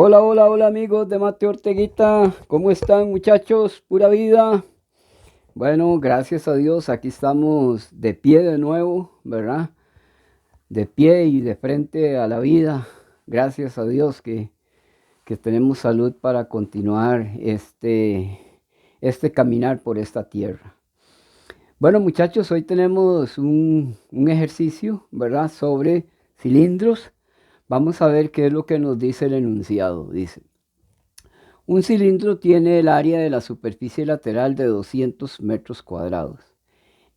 Hola, hola, hola amigos de Mateo Orteguita, ¿cómo están muchachos? Pura vida. Bueno, gracias a Dios, aquí estamos de pie de nuevo, ¿verdad? De pie y de frente a la vida. Gracias a Dios que tenemos salud para continuar este caminar por esta tierra. Bueno muchachos, hoy tenemos un ejercicio, ¿verdad? Sobre cilindros. Vamos a ver qué es lo que nos dice el enunciado. Dice. Un cilindro tiene el área de la superficie lateral de 200 metros cuadrados.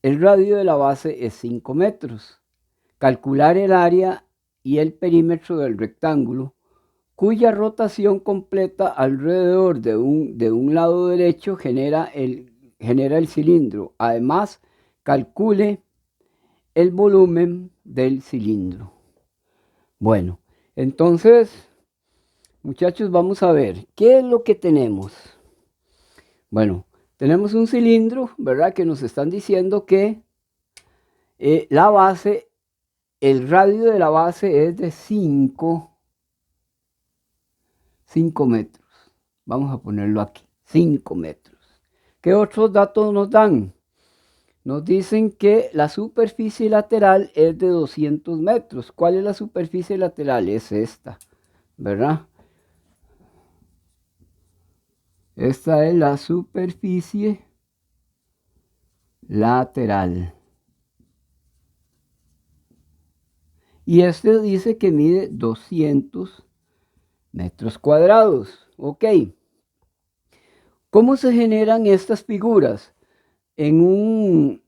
El radio de la base es 5 metros. Calcular el área y el perímetro del rectángulo, cuya rotación completa alrededor de un lado derecho genera el cilindro. Además, calcule el volumen del cilindro. Bueno, entonces, muchachos, vamos a ver, ¿qué es lo que tenemos? Bueno, tenemos un cilindro, ¿verdad? Que nos están diciendo que la base, el radio de la base es de 5 metros. Vamos a ponerlo aquí, 5 metros. ¿Qué otros datos nos dan? Nos dicen que la superficie lateral es de 200 metros. ¿Cuál es la superficie lateral? Es esta, ¿verdad? Esta es la superficie lateral. Y este dice que mide 200 metros cuadrados. Ok. ¿Cómo se generan estas figuras? En un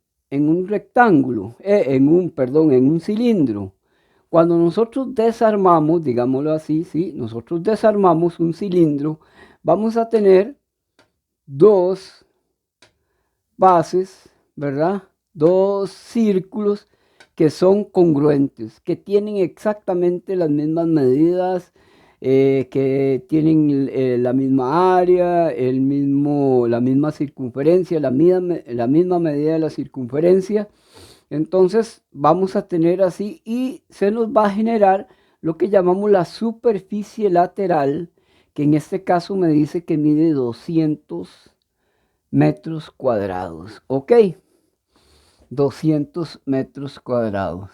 rectángulo, en un cilindro. Cuando nosotros desarmamos, digámoslo así, ¿sí? Nosotros desarmamos un cilindro, vamos a tener dos bases, ¿verdad? Dos círculos que son congruentes, que tienen exactamente las mismas medidas, que tienen la misma área, la misma circunferencia, la misma medida de la circunferencia. Entonces vamos a tener así y se nos va a generar lo que llamamos la superficie lateral, que en este caso me dice que mide 200 metros cuadrados. Ok, 200 metros cuadrados.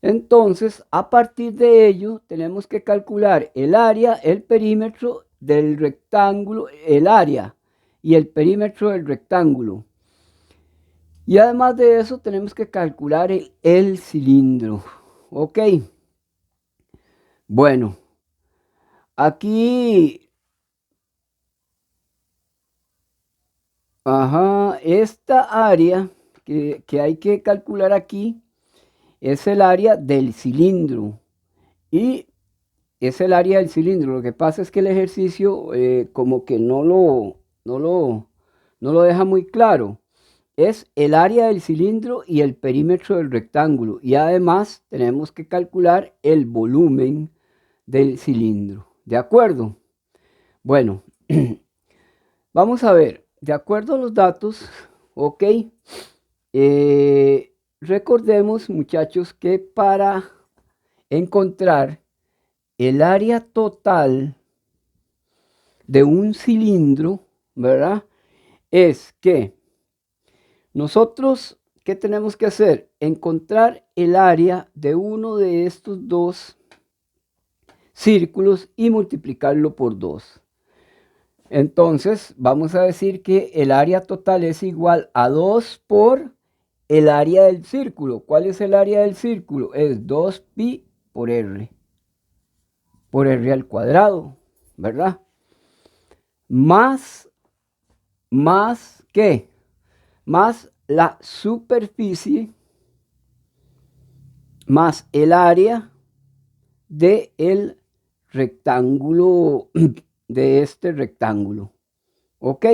Entonces, a partir de ello, tenemos que calcular el área, el perímetro del rectángulo, el área y el perímetro del rectángulo. Y además de eso, tenemos que calcular el cilindro. Ok. Bueno, aquí, esta área que hay que calcular aquí es el área del cilindro. Y es el área del cilindro. Lo que pasa es que el ejercicio como que no lo deja muy claro. Es el área del cilindro y el perímetro del rectángulo. Y además tenemos que calcular el volumen del cilindro. ¿De acuerdo? Bueno, vamos a ver. De acuerdo a los datos, ok. Recordemos, muchachos, que para encontrar el área total de un cilindro, ¿verdad? Es que nosotros, ¿qué tenemos que hacer? Encontrar el área de uno de estos dos círculos y multiplicarlo por 2. Entonces, vamos a decir que el área total es igual a 2 por el área del círculo. ¿Cuál es el área del círculo? Es 2pi por r al cuadrado, ¿verdad? Más ¿qué? Más la superficie más el área del rectángulo, de este rectángulo. ¿Ok?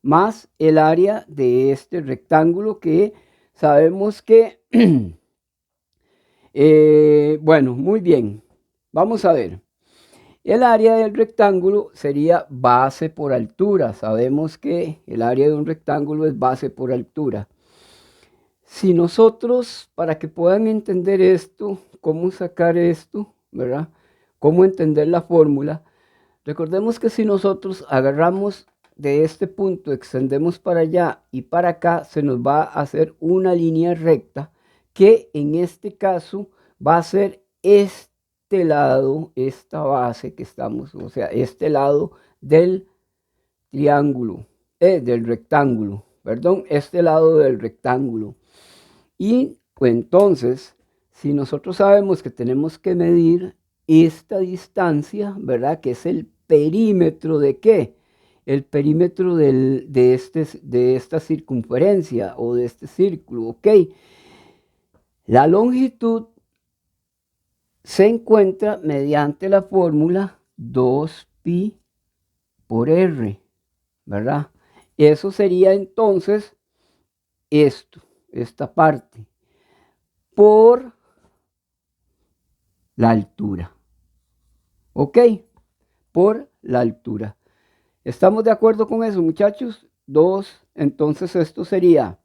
Más el área de este rectángulo que sabemos que, bueno, muy bien. Vamos a ver. El área del rectángulo sería base por altura. Sabemos que el área de un rectángulo es base por altura. Si nosotros, para que puedan entender esto, cómo sacar esto, ¿verdad? cómo entender la fórmula. Recordemos que si nosotros agarramos de este punto, extendemos para allá y para acá, se nos va a hacer una línea recta que en este caso va a ser este lado, esta base que estamos, o sea, este lado del triángulo, del rectángulo, perdón, este lado del rectángulo. Y pues, entonces, si nosotros sabemos que tenemos que medir esta distancia, ¿verdad? Que es el perímetro de qué? El perímetro de esta circunferencia o de este círculo, ¿ok? La longitud se encuentra mediante la fórmula 2pi por r, ¿verdad? Eso sería entonces esta parte, por la altura. ¿Ok? Por la altura. ¿Estamos de acuerdo con eso, muchachos? 2, entonces esto sería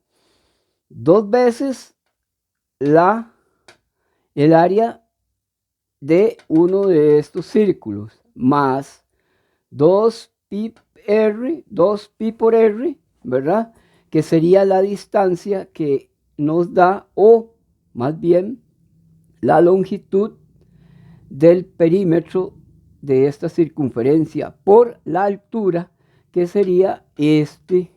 2 veces el área de uno de estos círculos, más 2pi por r, ¿verdad? Que sería la distancia que nos da, o más bien la longitud del perímetro de esta circunferencia por la altura, que sería este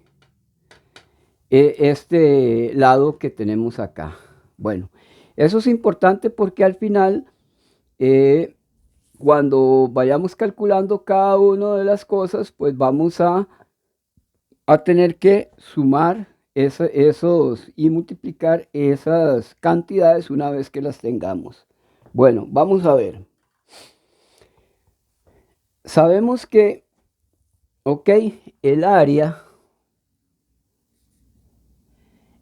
lado que tenemos acá. Bueno, eso es importante porque al final, cuando vayamos calculando cada una de las cosas, pues vamos a tener que sumar esos y multiplicar esas cantidades una vez que las tengamos. Bueno, vamos a ver. Sabemos que, ok, el área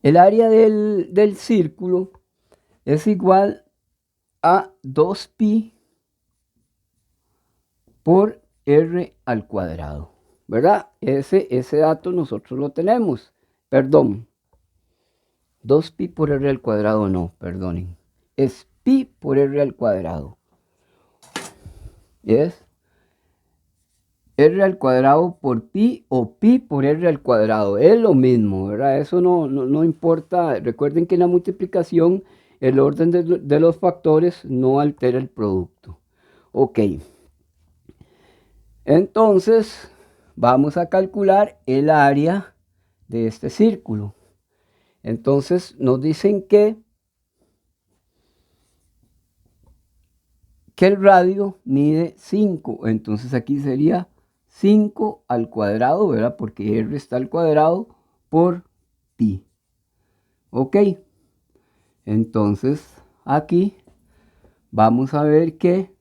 del círculo es igual a 2pi por r al cuadrado, ¿verdad? Ese dato nosotros lo tenemos. Perdón, 2pi por r al cuadrado no, perdonen. Es pi por r al cuadrado. Es r al cuadrado por pi o pi por r al cuadrado. Es lo mismo, ¿verdad? Eso no importa. Recuerden que en la multiplicación el orden de los factores no altera el producto. Ok. Entonces, vamos a calcular el área de este círculo. Entonces, nos dicen que el radio mide 5. Entonces, aquí sería 5 al cuadrado, ¿verdad? Porque r está al cuadrado por pi. Ok. Entonces, aquí vamos a ver que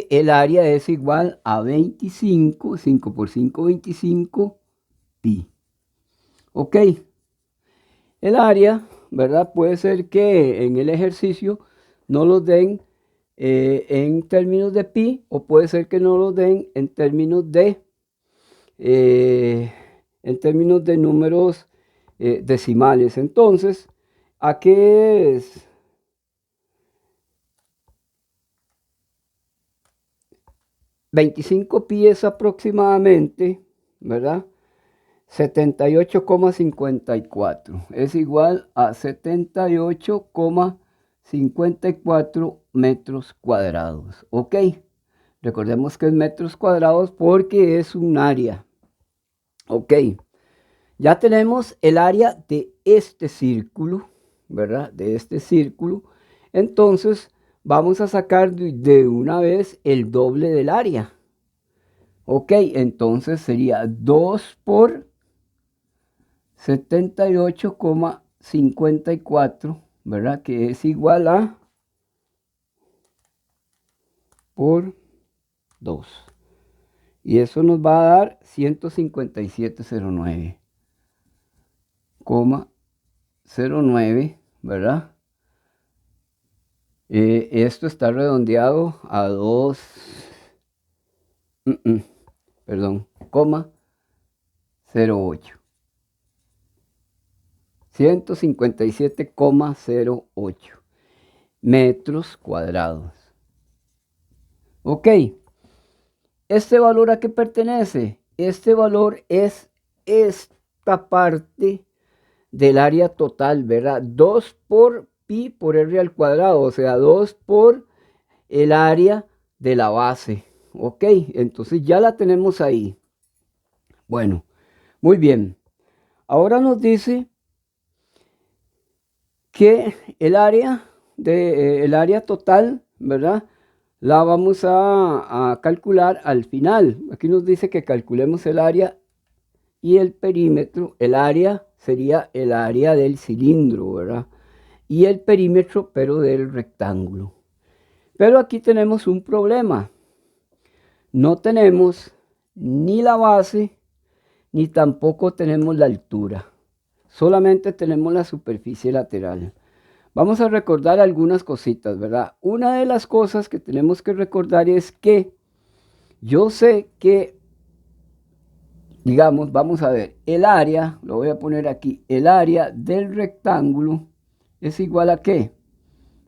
el área es igual a 25, 5 por 5, 25 pi. Ok. El área, ¿verdad? Puede ser que en el ejercicio no los den en términos de pi, o puede ser que no los den en términos de números decimales. Entonces, ¿a qué es? 25 pi es aproximadamente, ¿verdad? 78,54 es igual a 78,54 metros cuadrados. Ok, recordemos que es metros cuadrados porque es un área. Ok, ya tenemos el área de este círculo, ¿verdad? De este círculo. Entonces vamos a sacar de una vez el doble del área. Ok, entonces sería 2 por 78,54, ¿verdad? Que es igual a por 2. Y eso nos va a dar 157,09, ¿verdad? Esto está redondeado a 2, perdón, 0,08. 157,08. metros cuadrados. Ok, ¿este valor a qué pertenece? Este valor es esta parte del área total, ¿verdad? 2 por pi por r al cuadrado, o sea, 2 por el área de la base. Ok, entonces ya la tenemos ahí. Bueno, muy bien. Ahora nos dice que el área total, ¿verdad? La vamos a calcular al final. Aquí nos dice que calculemos el área y el perímetro. El área sería el área del cilindro, ¿verdad? Y el perímetro, pero del rectángulo. Pero aquí tenemos un problema. No tenemos ni la base, ni tampoco tenemos la altura. Solamente tenemos la superficie lateral. Vamos a recordar algunas cositas, ¿verdad? Una de las cosas que tenemos que recordar es que yo sé que, digamos, vamos a ver, el área, lo voy a poner aquí, el área del rectángulo es igual a ¿qué?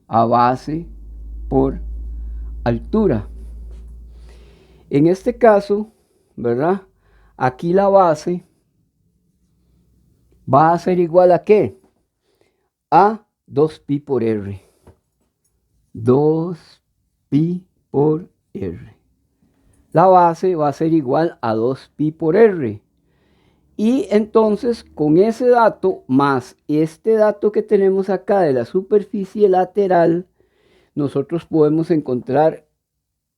A base por altura. En este caso, ¿verdad? Aquí la base va a ser igual a ¿qué? A 2pi por r. 2pi por r. La base va a ser igual a 2pi por r. Y entonces con ese dato más este dato que tenemos acá de la superficie lateral, nosotros podemos encontrar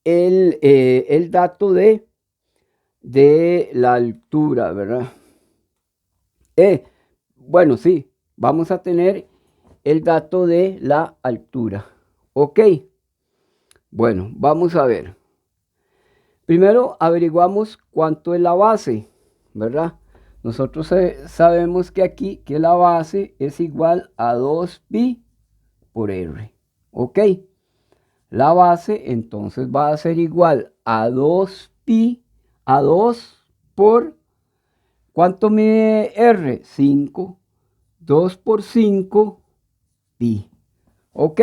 el dato de la altura, ¿verdad? Bueno, sí, vamos a tener el dato de la altura. Ok, bueno, vamos a ver. Primero averiguamos cuánto es la base, ¿verdad? Nosotros sabemos que aquí que la base es igual a 2pi por r. Ok, la base entonces va a ser igual a 2pi, a 2 por, ¿cuánto mide r? 5, 2 por 5, pi. Ok,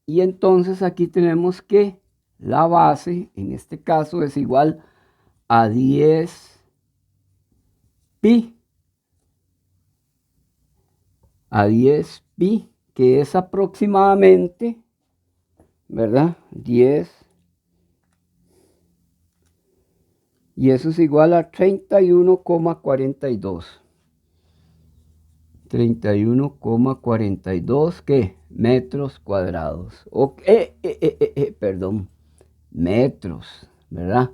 y entonces aquí tenemos que la base, en este caso, es igual a 10 pi. A 10 pi, que es aproximadamente, ¿verdad? 10. Y eso es igual a 31,42. 31,42, ¿qué? Metros cuadrados. Perdón, metros, ¿verdad?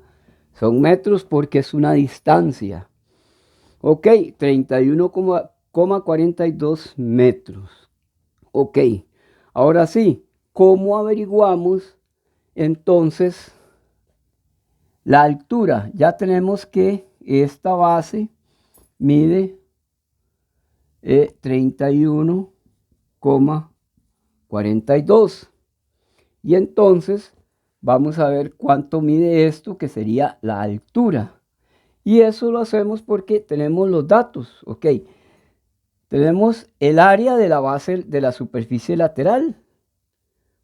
Son metros porque es una distancia. Ok, 31,42 metros. Ok, ahora sí, ¿cómo averiguamos entonces la altura? Ya tenemos que esta base mide 31,42. Y entonces vamos a ver cuánto mide esto, que sería la altura. Y eso lo hacemos porque tenemos los datos, ok. Tenemos el área de la base de la superficie lateral.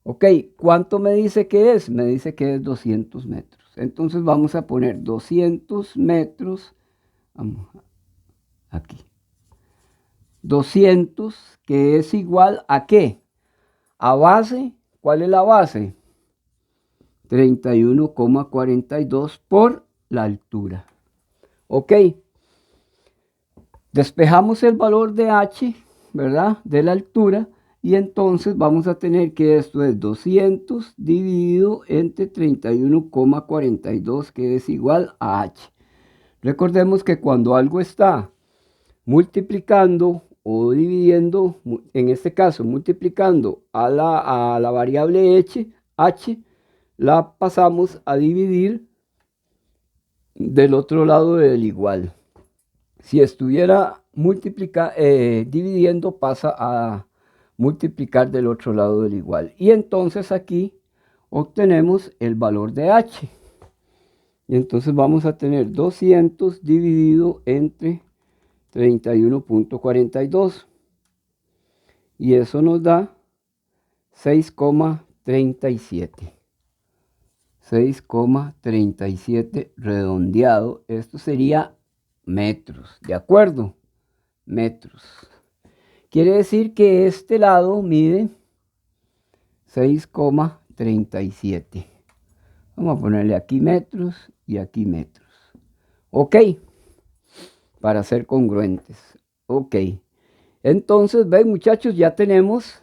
Ok, ¿cuánto me dice que es? Me dice que es 200 metros. Entonces vamos a poner 200 metros. Vamos aquí. 200, que es igual a ¿qué? A base. ¿Cuál es la base? 31,42 por la altura. Ok. Despejamos el valor de h, ¿verdad? De la altura. Y entonces vamos a tener que esto es 200 dividido entre 31,42, que es igual a h. Recordemos que cuando algo está multiplicando o dividiendo, en este caso multiplicando a la variable h, la pasamos a dividir del otro lado del igual. Si estuviera dividiendo, pasa a multiplicar del otro lado del igual. Y entonces aquí obtenemos el valor de h. Y entonces vamos a tener 200 dividido entre 31,42. Y eso nos da 6,37. 6,37 redondeado. Esto sería metros, ¿de acuerdo? Metros. Quiere decir que este lado mide 6,37. Vamos a ponerle aquí metros y aquí metros. Ok, para ser congruentes. Ok, entonces ven muchachos, ya tenemos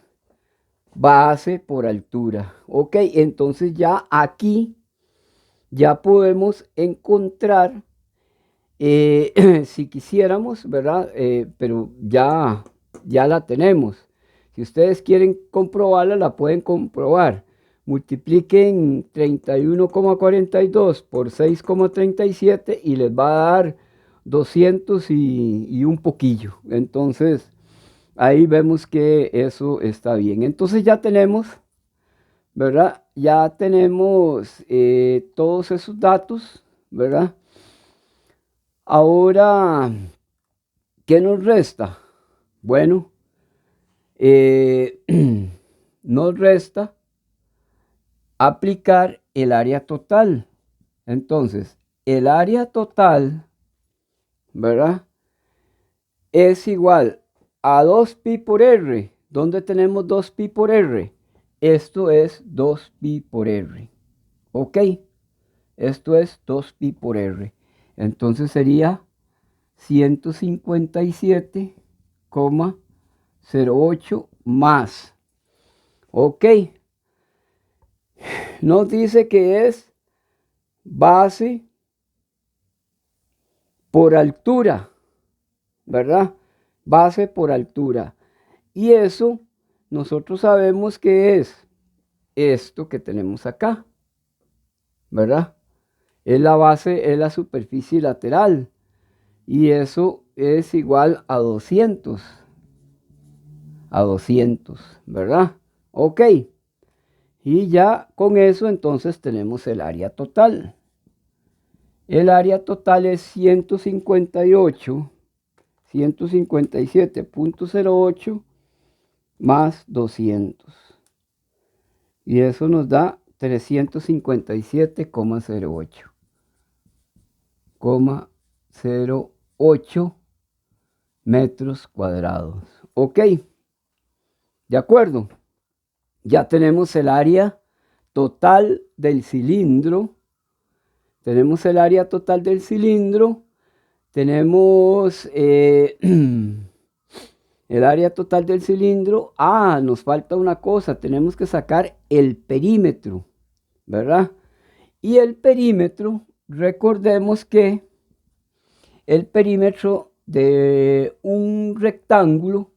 base por altura. Ok, entonces ya aquí ya podemos encontrar, si quisiéramos, ¿verdad? Pero ya la tenemos. Si ustedes quieren comprobarla, la pueden comprobar. Multipliquen 31,42 por 6,37 y les va a dar 200 y un poquillo. Entonces, ahí vemos que eso está bien. Entonces ya tenemos, ¿verdad? Ya tenemos todos esos datos, ¿verdad? Ahora, ¿qué nos resta? Bueno, nos resta aplicar el área total. Entonces, el área total, ¿verdad? Es igual a 2pi por r. ¿Dónde tenemos 2pi por r? Esto es 2pi por r. ¿Ok? Esto es 2pi por r. Entonces sería 157,08 más. ¿Ok? Nos dice que es base por altura, ¿verdad? Base por altura. Y eso nosotros sabemos que es esto que tenemos acá, ¿verdad? Es la base, es la superficie lateral. Y eso es igual a 200. A 200, ¿verdad? Ok. Y ya con eso entonces tenemos el área total. El área total es 157,08 más 200. Y eso nos da 357,08 metros cuadrados. Ok, de acuerdo. Ya tenemos el área total del cilindro. Tenemos el área total del cilindro. Tenemos el área total del cilindro. Ah, nos falta una cosa. Tenemos que sacar el perímetro, ¿verdad? Y el perímetro, recordemos que el perímetro de un rectángulo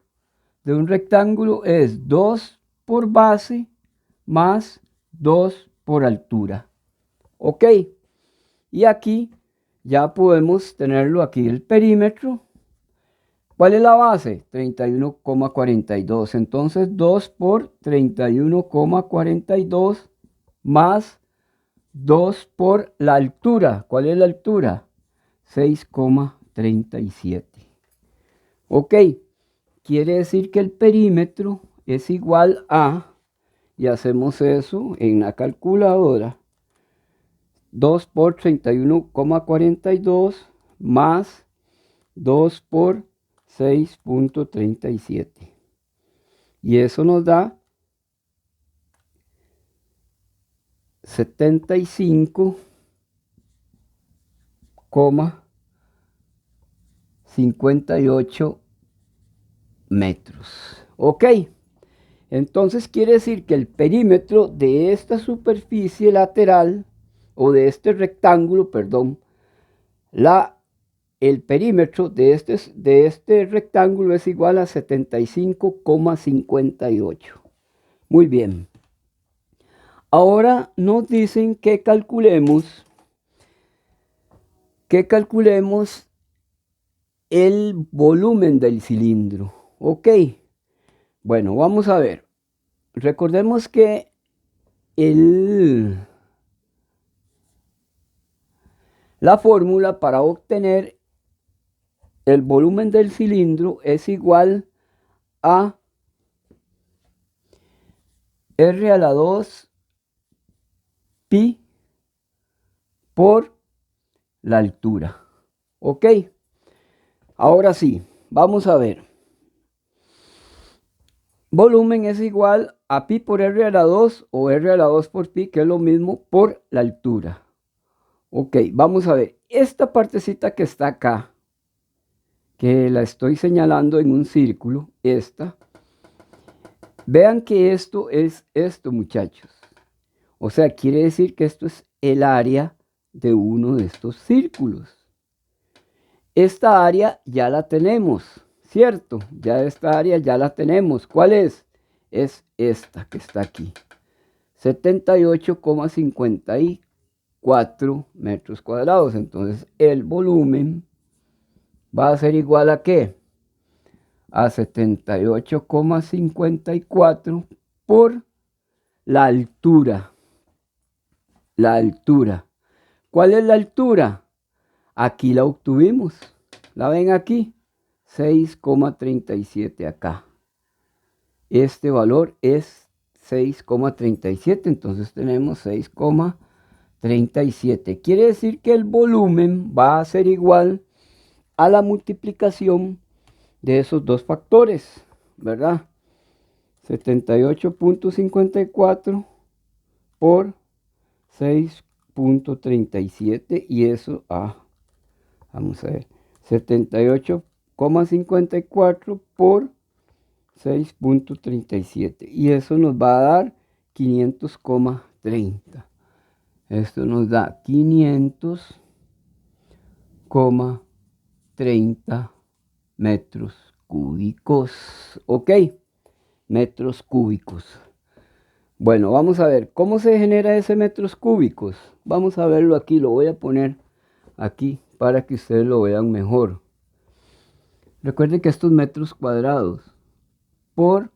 es 2 por base más 2 por altura. Ok, y aquí ya podemos tenerlo aquí el perímetro. ¿Cuál es la base? 31,42. Entonces 2 por 31,42 más 2 por la altura. ¿Cuál es la altura? 6,37. Ok, quiere decir que el perímetro es igual a, y hacemos eso en la calculadora, 2 por 31,42 más 2 por 6,37. Y eso nos da 75,58 metros. Ok, entonces quiere decir que el perímetro de esta superficie lateral, o de este rectángulo, perdón, el perímetro de este rectángulo es igual a 75,58. Muy bien. Ahora nos dicen que calculemos el volumen del cilindro. Ok. Bueno, vamos a ver. Recordemos que la fórmula para obtener el volumen del cilindro es igual a R a la 2 pi por la altura. ¿Ok? Ahora sí, vamos a ver. Volumen es igual a pi por R a la 2 o R a la 2 por pi, que es lo mismo, por la altura. Ok, vamos a ver. Esta partecita que está acá, que la estoy señalando en un círculo, esta. Vean que esto es esto, muchachos. O sea, quiere decir que esto es el área de uno de estos círculos. Esta área ya la tenemos, ¿cierto? Ya esta área ya la tenemos. ¿Cuál es? Es esta que está aquí. 78,54 metros cuadrados. Entonces, el volumen va a ser igual a ¿qué? A 78,54 por la altura. La altura. ¿Cuál es la altura? Aquí la obtuvimos. ¿La ven aquí? 6,37 acá. Este valor es 6,37. Entonces tenemos 6,37. Quiere decir que el volumen va a ser igual a la multiplicación de esos dos factores, ¿verdad? 78,54 por 6,37 y eso, vamos a ver, 78,54 por 6,37 y eso nos va a dar 500,30. Esto nos da 500,30 metros cúbicos. Ok, metros cúbicos. Bueno, vamos a ver cómo se genera ese metros cúbicos. Vamos a verlo aquí, lo voy a poner aquí para que ustedes lo vean mejor. Recuerden que estos metros cuadrados por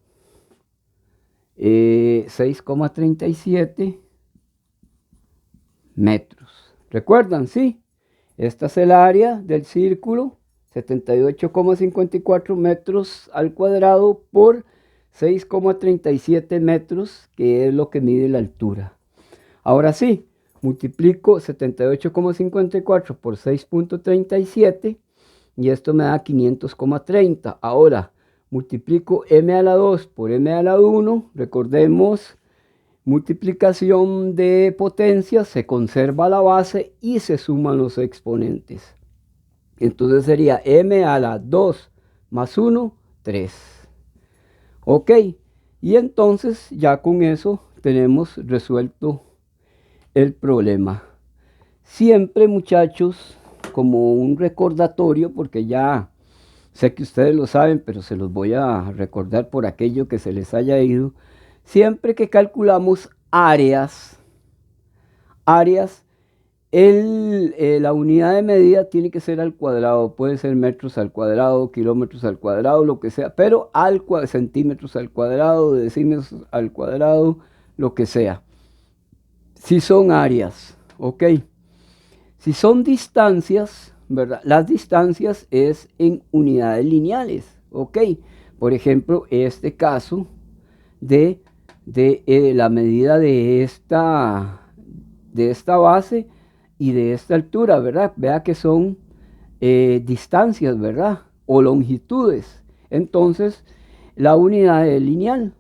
6,37 metros. ¿Recuerdan? Sí. Esta es el área del círculo, 78,54 metros al cuadrado por 6,37 metros, que es lo que mide la altura. Ahora sí, multiplico 78,54 por 6,37 y esto me da 500,30. Ahora, multiplico m a la 2 por m a la 1, recordemos, multiplicación de potencias, se conserva la base y se suman los exponentes. Entonces sería m a la 2 más 1, 3. Ok, y entonces ya con eso tenemos resuelto el problema. Siempre, muchachos, como un recordatorio, porque ya sé que ustedes lo saben, pero se los voy a recordar por aquello que se les haya ido. Siempre que calculamos áreas, la unidad de medida tiene que ser al cuadrado. Puede ser metros al cuadrado, kilómetros al cuadrado, lo que sea, pero centímetros al cuadrado, decímetros al cuadrado, lo que sea. Si son áreas, ¿ok? Si son distancias, ¿verdad? Las distancias es en unidades lineales, ¿ok? Por ejemplo, este caso de la medida de esta base y de esta altura, ¿verdad? Vea que son distancias, ¿verdad? O longitudes. Entonces, la unidad es lineal.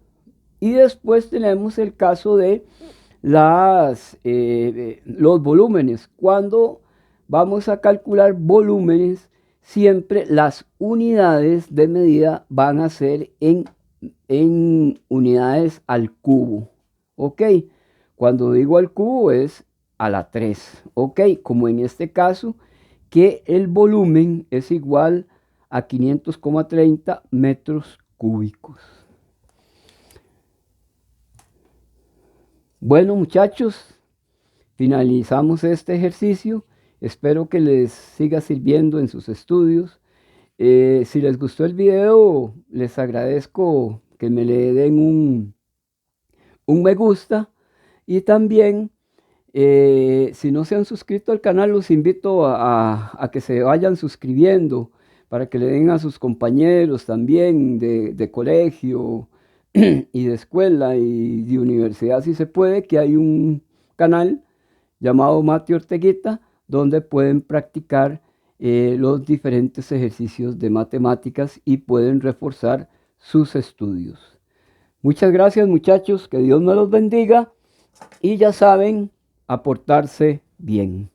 Y después tenemos el caso de los volúmenes. Cuando vamos a calcular volúmenes, siempre las unidades de medida van a ser en unidades al cubo. ¿Ok? Cuando digo al cubo es a la 3. ¿Ok? Como en este caso, que el volumen es igual a 500,30 metros cúbicos. Bueno, muchachos, finalizamos este ejercicio. Espero que les siga sirviendo en sus estudios. Si les gustó el video, les agradezco que me le den un me gusta. Y también, si no se han suscrito al canal, los invito a que se vayan suscribiendo para que le den a sus compañeros también de colegio, y de escuela y de universidad, si se puede, que hay un canal llamado Mati Orteguita, donde pueden practicar los diferentes ejercicios de matemáticas y pueden reforzar sus estudios. Muchas gracias, muchachos, que Dios me los bendiga y ya saben, aportarse bien.